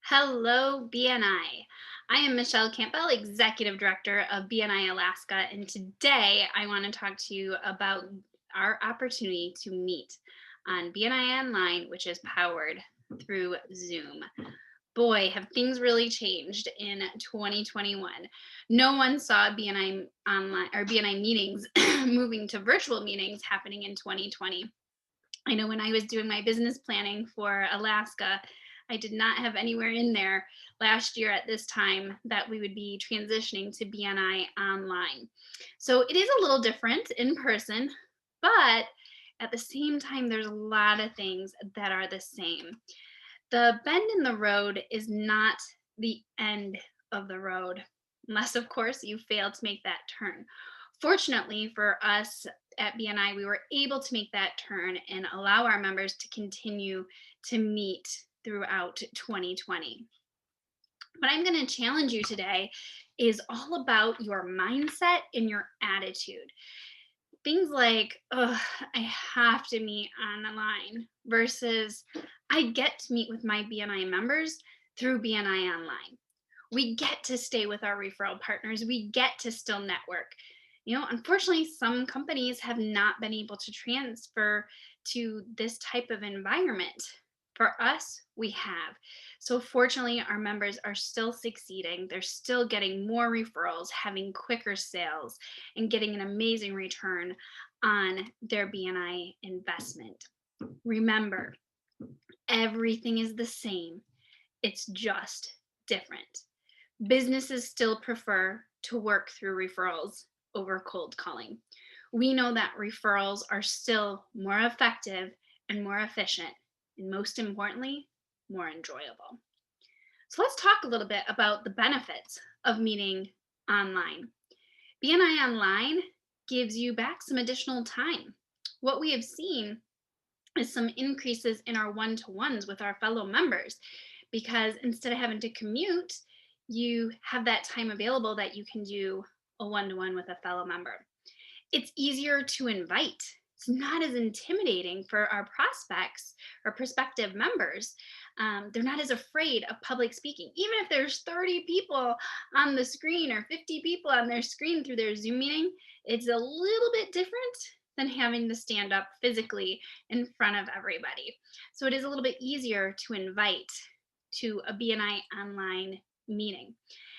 Hello, BNI. I am Michelle Campbell, Executive Director of BNI Alaska, and today I want to talk to you about our opportunity to meet on BNI Online, which is powered through Zoom. Boy, have things really changed in 2021. No one saw BNI Online or BNI meetings moving to virtual meetings happening in 2020. I know when I was doing my business planning for Alaska, I did not have anywhere in there last year at this time that we would be transitioning to BNI online. So it is a little different in person, but at the same time, there's a lot of things that are the same. The bend in the road is not the end of the road, unless, of course, you fail to make that turn. Fortunately for us at BNI, we were able to make that turn and allow our members to continue to meet throughout 2020. What I'm going to challenge you today is all about your mindset and your attitude. Things like, oh, I have to meet online versus I get to meet with my BNI members through BNI Online. We get to stay with our referral partners. We get to still network. Unfortunately, some companies have not been able to transfer to this type of environment. For us, we have. So, fortunately, our members are still succeeding. They're still getting more referrals, having quicker sales, and getting an amazing return on their BNI investment. Remember, everything is the same, it's just different. Businesses still prefer to work through referrals over cold calling. We know that referrals are still more effective and more efficient, and most importantly, more enjoyable. So let's talk a little bit about the benefits of meeting online. BNI Online gives you back some additional time. What we have seen is some increases in our one-to-ones with our fellow members, because instead of having to commute, you have that time available that you can do a one-to-one with a fellow member. It's easier to invite. It's not as intimidating for our prospects or prospective members. They're not as afraid of public speaking. Even if there's 30 people on the screen or 50 people on their screen through their Zoom meeting, it's a little bit different than having to stand up physically in front of everybody. So it is a little bit easier to invite to a BNI online meeting.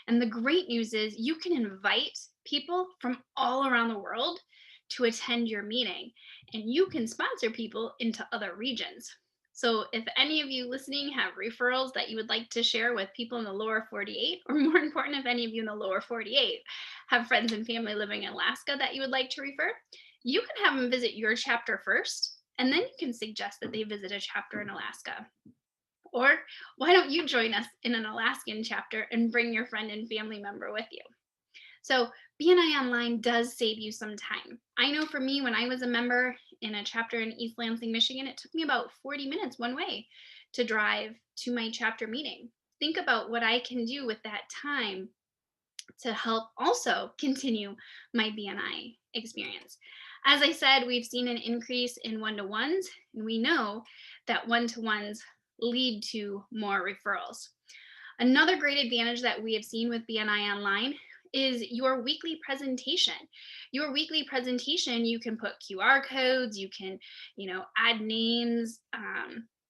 And the great news is you can invite people from all around the world to attend your meeting, and you can sponsor people into other regions. So if any of you listening have referrals that you would like to share with people in the lower 48, or more important, if any of you in the lower 48 have friends and family living in Alaska that you would like to refer, you can have them visit your chapter first, and then you can suggest that they visit a chapter in Alaska. Or why don't you join us in an Alaskan chapter and bring your friend and family member with you? So BNI Online does save you some time. I know for me, when I was a member in a chapter in East Lansing, Michigan, it took me about 40 minutes one way to drive to my chapter meeting. Think about what I can do with that time to help also continue my BNI experience. As I said, we've seen an increase in one-to-ones, and we know that one-to-ones lead to more referrals. Another great advantage that we have seen with BNI Online is your weekly presentation. Your weekly presentation, you can put QR codes, you can, add names,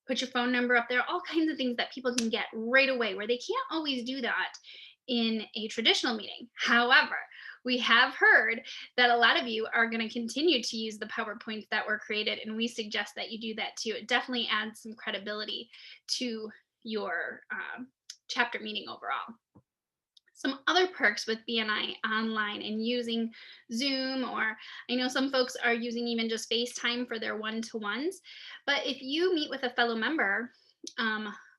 put your phone number up there, all kinds of things that people can get right away, where they can't always do that in a traditional meeting. However, we have heard that a lot of you are going to continue to use the PowerPoints that were created, and we suggest that you do that too. It definitely adds some credibility to your chapter meeting overall. Some other perks with BNI Online and using Zoom, or I know some folks are using even just FaceTime for their one-to-ones, but if you meet with a fellow member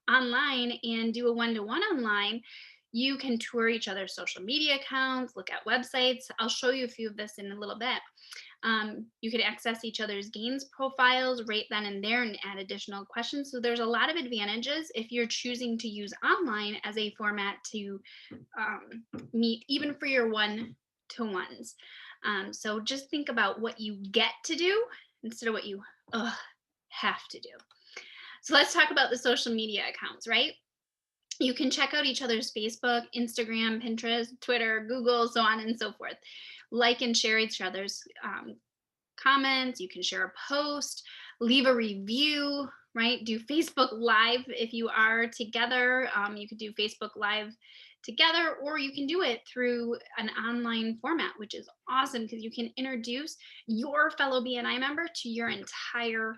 online and do a one-to-one online, you can tour each other's social media accounts, look at websites. I'll show you a few of this in a little bit. You can access each other's gains profiles right then and there and add additional questions. So there's a lot of advantages if you're choosing to use online as a format to meet, even for your one-to-ones. So just think about what you get to do instead of what you have to do. So let's talk about the social media accounts, right? You can check out each other's Facebook, Instagram, Pinterest, Twitter, Google, so on and so forth. Like and share each other's comments. You can share a post, leave a review, right? Do Facebook Live if you are together. You could do Facebook Live together, or you can do it through an online format, which is awesome because you can introduce your fellow BNI member to your entire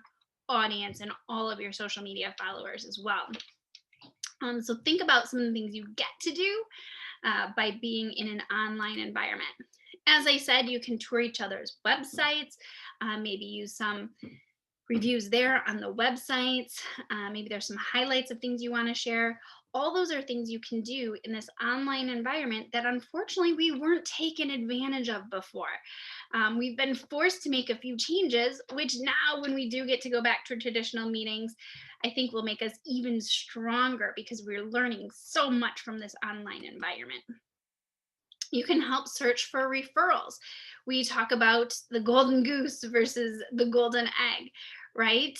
audience and all of your social media followers as well. So think about some of the things you get to do by being in an online environment. As I said, you can tour each other's websites, maybe use some reviews there on the websites. Maybe there's some highlights of things you want to share. All those are things you can do in this online environment that unfortunately we weren't taken advantage of before. We've been forced to make a few changes, which now when we do get to go back to traditional meetings, I think will make us even stronger because we're learning so much from this online environment. You can help search for referrals. We talk about the golden goose versus the golden egg, right?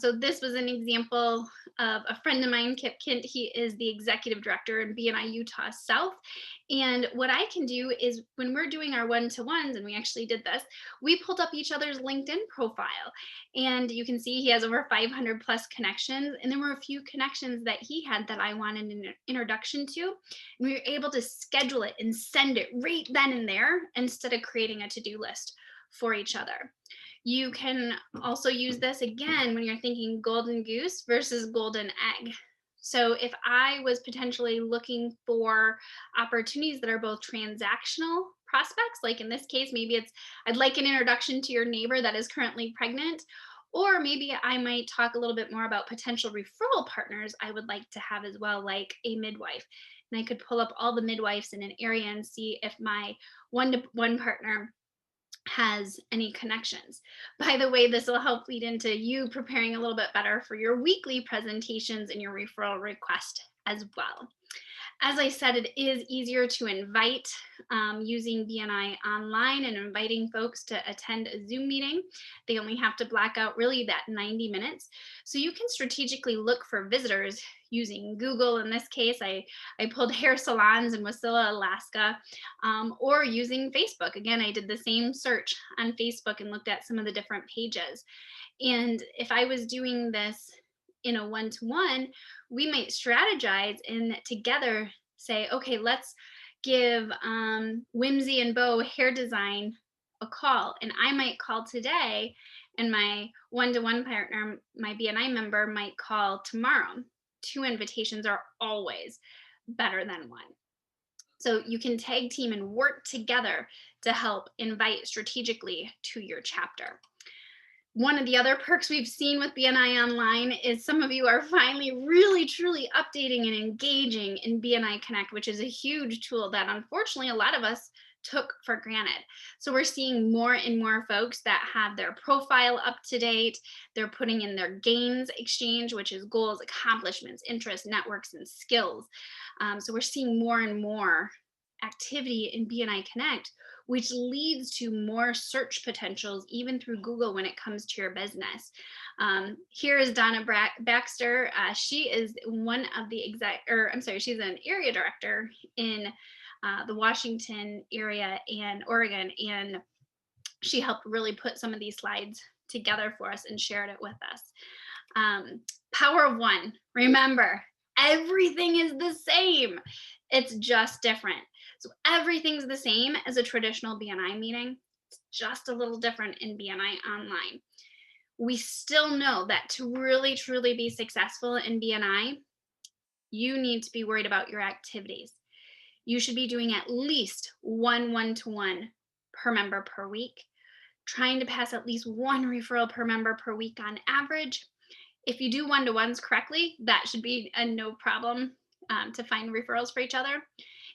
So this was an example of a friend of mine, Kip Kint. He is the executive director in BNI Utah South. And what I can do is when we're doing our one-to-ones, and we actually did this, we pulled up each other's LinkedIn profile. And you can see he has over 500 plus connections. And there were a few connections that he had that I wanted an introduction to. And we were able to schedule it and send it right then and there instead of creating a to-do list for each other. You can also use this again when you're thinking golden goose versus golden egg. So if I was potentially looking for opportunities that are both transactional prospects, like in this case, maybe it's I'd like an introduction to your neighbor that is currently pregnant, or maybe I might talk a little bit more about potential referral partners I would like to have as well, like a midwife. And I could pull up all the midwives in an area and see if my one-to-one partner has any connections. By the way, this will help lead into you preparing a little bit better for your weekly presentations and your referral request as well. As I said, it is easier to invite using BNI Online and inviting folks to attend a Zoom meeting. They only have to black out really that 90 minutes. So you can strategically look for visitors using Google. In this case, I pulled hair salons in Wasilla, Alaska, or using Facebook. Again, I did the same search on Facebook and looked at some of the different pages. And if I was doing this in a one-to-one, we might strategize and together say, okay, let's give Whimsy and Bo Hair Design a call. And I might call today, and my one-to-one partner, my BNI member, might call tomorrow. 2 invitations are always better than 1. So you can tag team and work together to help invite strategically to your chapter. One of the other perks we've seen with BNI Online is some of you are finally really truly updating and engaging in BNI Connect, which is a huge tool that unfortunately a lot of us took for granted. So we're seeing more and more folks that have their profile up to date. They're putting in their gains exchange, which is goals, accomplishments, interests, networks, and skills. So we're seeing more and more activity in BNI Connect, which leads to more search potentials even through Google when it comes to your business. Here is Donna Baxter. She is one of the she's an area director in the Washington area and Oregon, and she helped really put some of these slides together for us and shared it with us. Power of one. Remember, everything is the same. It's just different. So everything's the same as a traditional BNI meeting. It's just a little different in BNI Online. We still know that to really, truly be successful in BNI, you need to be worried about your activities. You should be doing at least one-to-one per member per week, trying to pass at least 1 referral per member per week on average. If you do one-to-ones correctly, that should be a no problem to find referrals for each other.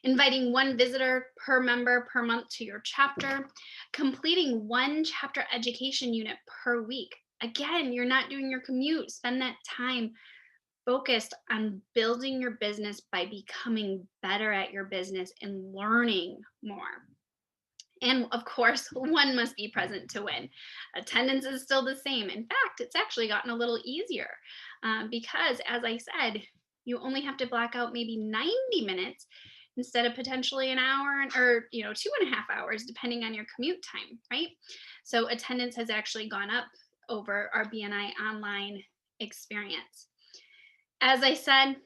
Inviting 1 visitor per member per month to your chapter, completing 1 chapter education unit per week. Again, you're not doing your commute. Spend that time focused on building your business by becoming better at your business and learning more. And of course, 1 must be present to win. Attendance is still the same. In fact, it's actually gotten a little easier because, as I said, You only have to block out maybe 90 minutes instead of potentially an hour or 2.5 hours, depending on your commute time, right? So attendance has actually gone up over our BNI online experience. As I said,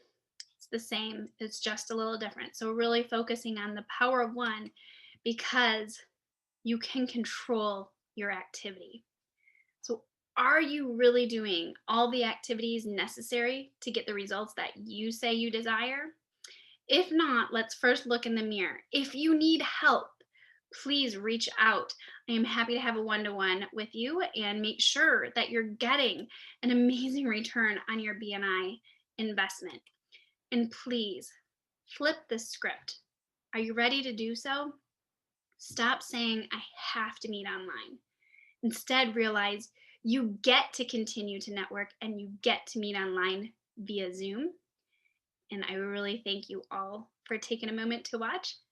it's the same, it's just a little different. So really focusing on the power of one, because you can control your activity. So, are you really doing all the activities necessary to get the results that you say you desire? If not, let's first look in the mirror. If you need help, please reach out. I am happy to have a one to one with you and make sure that you're getting an amazing return on your BNI investment. And please flip the script. Are you ready to do so? Stop saying, I have to meet online. Instead, realize you get to continue to network and you get to meet online via Zoom. And I really thank you all for taking a moment to watch.